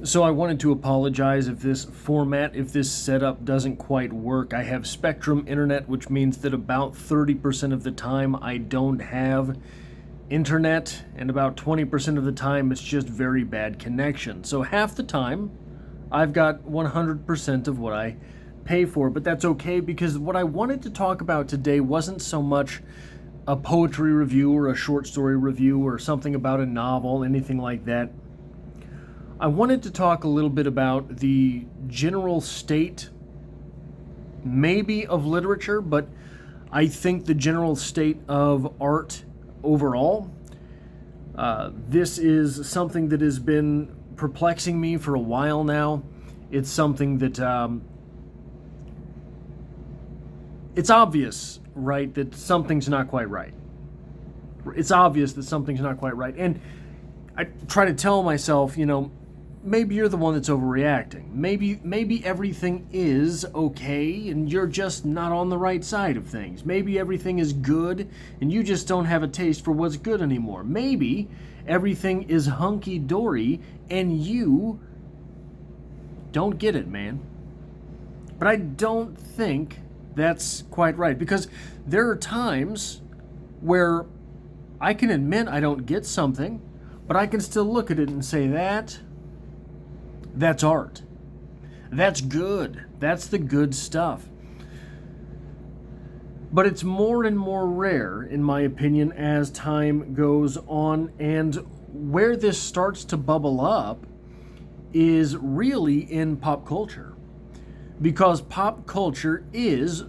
So I wanted to apologize if this format, if this setup doesn't quite work. I have Spectrum Internet, which means that about 30% of the time I don't have internet, and about 20% of the time it's just very bad connection. So half the time I've got 100% of what I pay for, but that's okay because what I wanted to talk about today wasn't so much a poetry review or a short story review or something about a novel, anything like that. I wanted to talk a little bit about the general state, maybe of literature, but I think the general state of art overall. This is something that has been perplexing me for a while now. It's something that it's obvious, right, that something's not quite right. It's obvious that something's not quite right. And I try to tell myself, maybe you're the one that's overreacting. Maybe everything is okay and you're just not on the right side of things. Maybe everything is good and you just don't have a taste for what's good anymore. Maybe everything is hunky-dory and you don't get it, man. But I don't think that's quite right, because there are times where I can admit I don't get something, but I can still look at it and say that's art. That's good. That's the good stuff. But it's more and more rare, in my opinion, as time goes on, and where this starts to bubble up is really in pop culture. Because pop culture is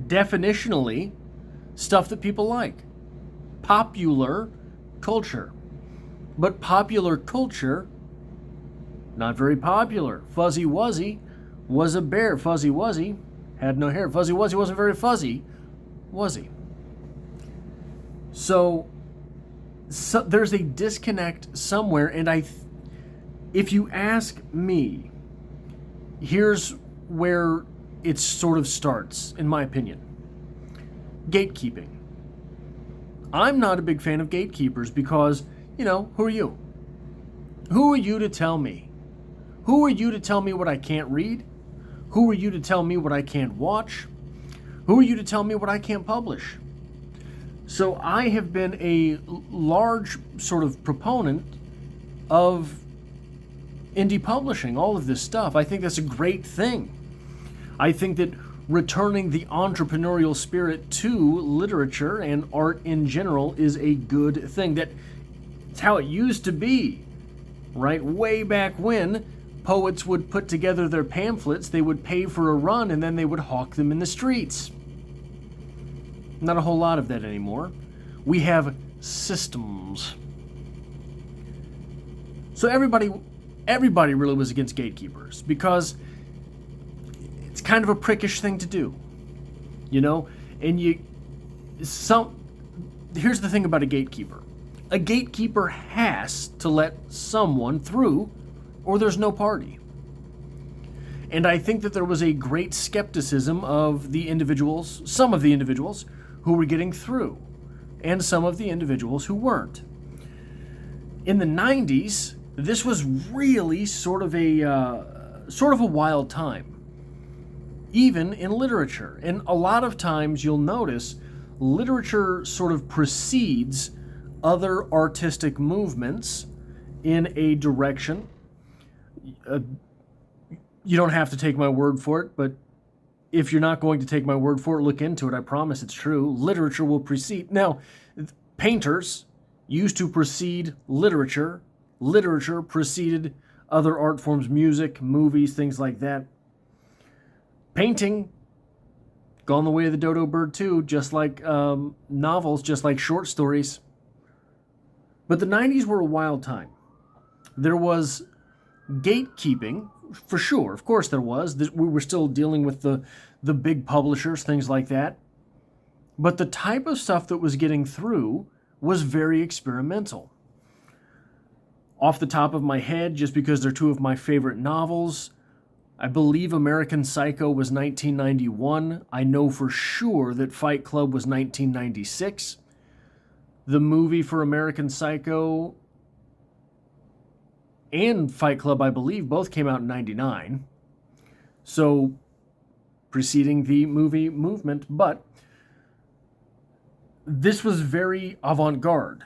definitionally stuff that people like. Popular culture. But popular culture, not very popular. Fuzzy Wuzzy was a bear. Fuzzy Wuzzy had no hair. Fuzzy Wuzzy wasn't very fuzzy, was he? So there's a disconnect somewhere, and if you ask me, here's where it sort of starts, in my opinion. Gatekeeping. I'm not a big fan of gatekeepers because, who are you? Who are you to tell me? Who are you to tell me what I can't read? Who are you to tell me what I can't watch? Who are you to tell me what I can't publish? So I have been a large sort of proponent of indie publishing, all of this stuff. I think that's a great thing. I think that returning the entrepreneurial spirit to literature and art in general is a good thing. That's how it used to be, right? Way back when poets would put together their pamphlets, they would pay for a run, and then they would hawk them in the streets. Not a whole lot of that anymore. We have systems. So everybody really was against gatekeepers because it's kind of a prickish thing to do, and here's the thing about a gatekeeper. A gatekeeper has to let someone through or there's no party. And I think that there was a great skepticism of some of the individuals who were getting through, and some of the individuals who weren't. In the 90s, this was really sort of a wild time, even in literature. And a lot of times you'll notice literature sort of precedes other artistic movements in a direction. You don't have to take my word for it, but if you're not going to take my word for it, look into it. I promise it's true. Literature will precede. Now, painters used to precede literature. Literature preceded other art forms, music, movies, things like that. Painting, gone the way of the dodo bird too, just like novels, just like short stories. But the 90s were a wild time. There was gatekeeping, for sure. Of course there was. We were still dealing with the big publishers, things like that. But the type of stuff that was getting through was very experimental. Off the top of my head, just because they're two of my favorite novels, I believe American Psycho was 1991. I know for sure that Fight Club was 1996. The movie for American Psycho and Fight Club, I believe, both came out in 99. So, preceding the movie movement, but this was very avant-garde.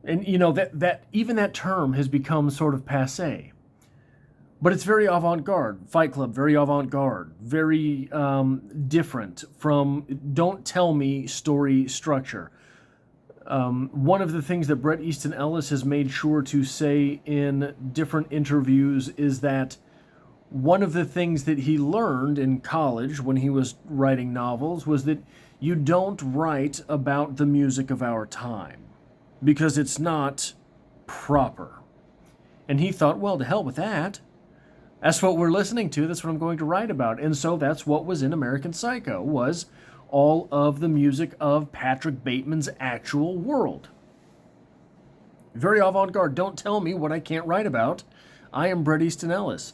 And that even that term has become sort of passé. But it's very avant-garde. Fight Club, very avant-garde, very different from don't tell me story structure. One of the things that Bret Easton Ellis has made sure to say in different interviews is that one of the things that he learned in college when he was writing novels was that you don't write about the music of our time because it's not proper. And he thought, well, to hell with that. That's what we're listening to. That's what I'm going to write about. And so that's what was in American Psycho, was all of the music of Patrick Bateman's actual world. Very avant-garde. Don't tell me what I can't write about. I am Bret Easton Ellis,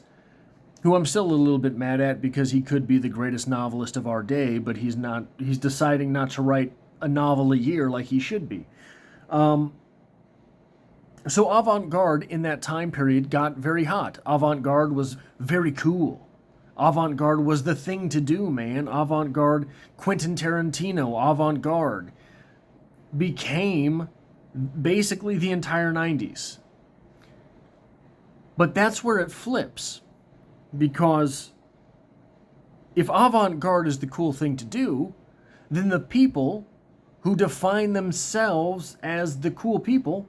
who I'm still a little bit mad at because he could be the greatest novelist of our day, but he's not. He's deciding not to write a novel a year like he should be. So avant-garde in that time period got very hot. Avant-garde was very cool. Avant-garde was the thing to do, man. Avant-garde, Quentin Tarantino, avant-garde became basically the entire 90s. But that's where it flips. Because if avant-garde is the cool thing to do, then the people who define themselves as the cool people,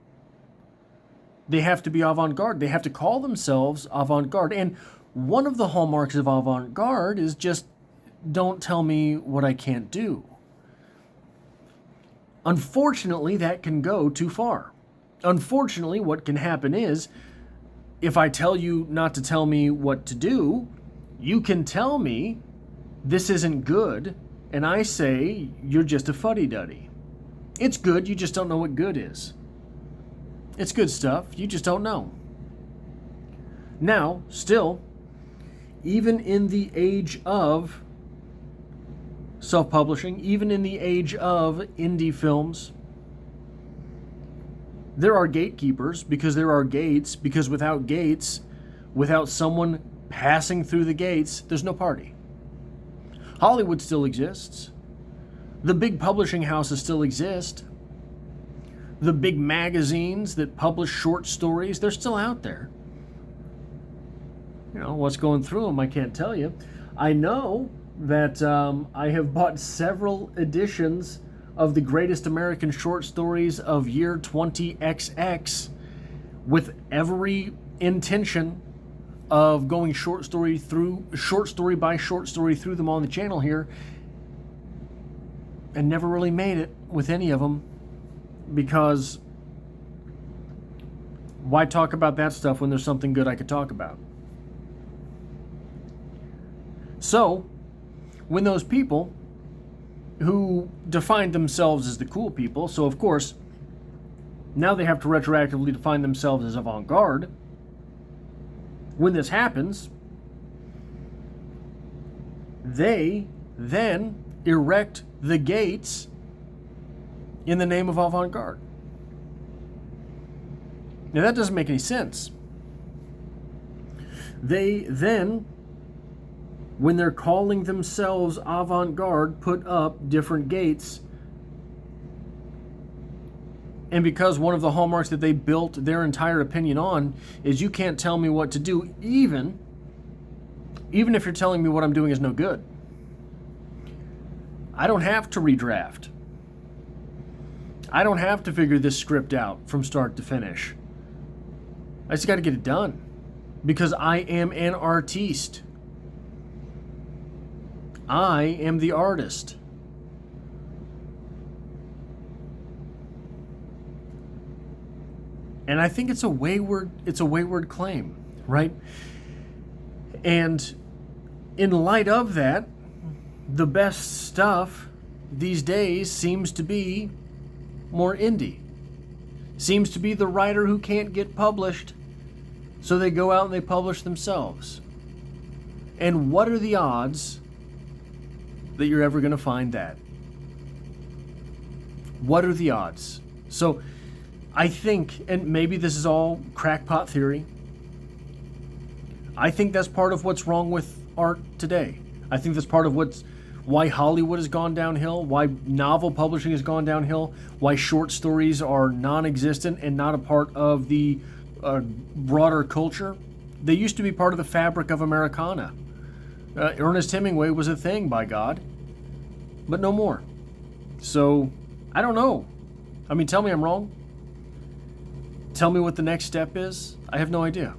they have to be avant-garde. They have to call themselves avant-garde. And one of the hallmarks of avant-garde is just, don't tell me what I can't do. Unfortunately, that can go too far. Unfortunately, what can happen is, if I tell you not to tell me what to do, you can tell me this isn't good, and I say you're just a fuddy-duddy. It's good, you just don't know what good is. It's good stuff, you just don't know. Now, still, even in the age of self-publishing, even in the age of indie films, there are gatekeepers because there are gates, because without gates, without someone passing through the gates, there's no party. Hollywood still exists. The big publishing houses still exist. The big magazines that publish short stories, they're still out there. You know, what's going through them, I can't tell you. I know that I have bought several editions of the greatest American short stories of year 20XX with every intention of going short story by short story through them on the channel here, and never really made it with any of them, because why talk about that stuff when there's something good I could talk about? So, when those people who defined themselves as the cool people, so of course, now they have to retroactively define themselves as avant-garde. When this happens, they then erect the gates in the name of avant-garde. Now that doesn't make any sense. They then, when they're calling themselves avant-garde, put up different gates. And because one of the hallmarks that they built their entire opinion on is you can't tell me what to do, even if you're telling me what I'm doing is no good. I don't have to redraft. I don't have to figure this script out from start to finish. I just got to get it done because I am an artiste. I am the artist. And I think it's a wayward claim, right? And in light of that, the best stuff these days seems to be more indie. Seems to be the writer who can't get published, so they go out and they publish themselves. And what are the odds that you're ever going to find that? What are the odds? So I think, and maybe this is all crackpot theory, I think that's part of what's wrong with art today. I think that's part of why Hollywood has gone downhill, why novel publishing has gone downhill, why short stories are non-existent and not a part of the broader culture. They used to be part of the fabric of Americana. Ernest Hemingway was a thing, by God, but no more. So, I don't know. I mean, tell me I'm wrong. Tell me what the next step is. I have no idea.